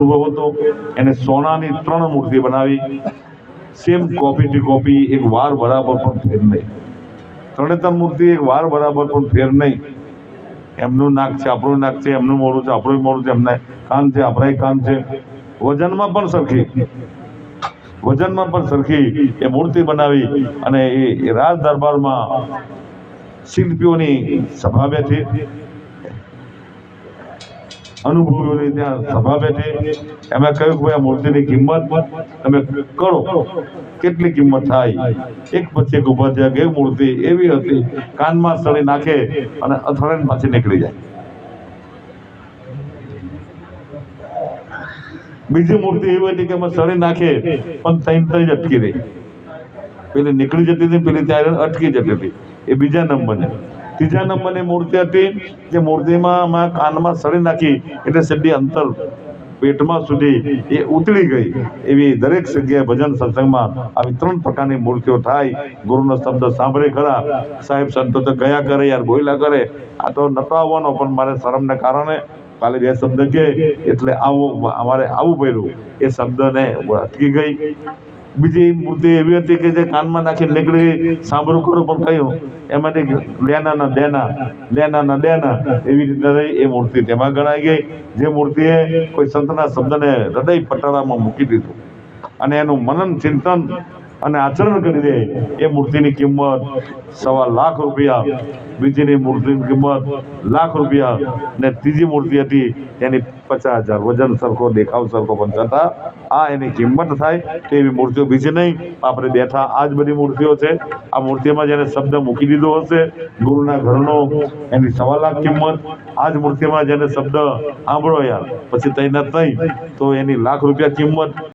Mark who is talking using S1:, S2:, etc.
S1: અનુભવ હતો. એને સોનાની 3 મૂર્તિ બનાવી, સેમ કોપી ટુ કોપી, એક વાર બરાબર પણ ફેર નહીં. 3 મૂર્તિ એક વાર બરાબર પણ ફેર નહીં. એમનું નાક છે, આપણું નાક છે, એમનું મોઢું છે, આપણું મોઢું છે, એમના કાન છે, આપણા કાન છે. વજનમાં પણ સરખી એ મૂર્તિ બનાવી અને એ રાજ દરબારમાં શિલ્પીઓની સભા બેઠી, અનુભવીઓની ત્યાં સભા બેઠી. એમાં કહ્યું કે ભાઈ આ મૂર્તિની કિંમત તમે કરો, કેટલી કિંમત થાય? એક પછી એક ઉભા થયા કે મૂર્તિ એવી હતી, કાનમાં સળી નાખે અને અથડાઈને પાછી નીકળી જાય. બીજી મૂર્તિ એવી હતી કે એમાં સળી નાખે પણ તઈ જ અટકી રહી. પેલી નીકળી જતી હતી, પેલી ત્યારે અટકી જતી હતી. એ બીજા નંબરની. ત્રીજા નંબરની મૂર્તિ હતી જે મૂર્તિમાં કાનમાં સળી નાખી એટલે સીધી અંતર પેટમાં સુધી એ ઉતરી ગઈ. એવી દરેક જગ્યાએ ભજન સત્સંગમાં આવી 3 પ્રકારની મૂર્તિઓ થાય. ગુરુનો શબ્દ સાંભળે ખરા, સાહેબ સંતો તો ગયા કરે યાર, બોલ્યા કરે, આ તો નતો આવવાનો પણ મારે શરમને કારણે કાલે 2 શબ્દ કહે એટલે અમારે આવવું પડ્યું. એ શબ્દને અટકી ગઈ. બીજી મૂર્તિ એવી હતી કે જે કાનમાં નાખી નીકળી, સાંભળું ખરું પણ કહ્યું એમાંથી લેના ના દેના એવી રીતે રહી. એ મૂર્તિ તેમાં ગણાઈ ગઈ. જે મૂર્તિએ કોઈ સંતના શબ્દને હૃદય પટાળામાં મૂકી દીધું અને એનું મનન ચિંતન અને આચરણ કરી દે, એ મૂર્તિની કિંમત 1.25 લાખ રૂપિયા. બીજીની મૂર્તિની કિંમત ₹1,00,000 ને ત્રીજી મૂર્તિ હતી એની 50,000. વજન સરખો, દેખાવ સરખો, પણ છતાં આ એની કિંમત થાય તો એવી મૂર્તિઓ બીજી નહીં. આપણે બેઠા આ જ બધી મૂર્તિઓ છે. આ મૂર્તિમાં જેને શબ્દ મૂકી દીધો હશે ગુરુના ઘરનો, એની 1.25 લાખ કિંમત. આ જ મૂર્તિમાં જેને શબ્દ સાંભળો યાર પછી તઈ તો એની ₹1,00,000 કિંમત.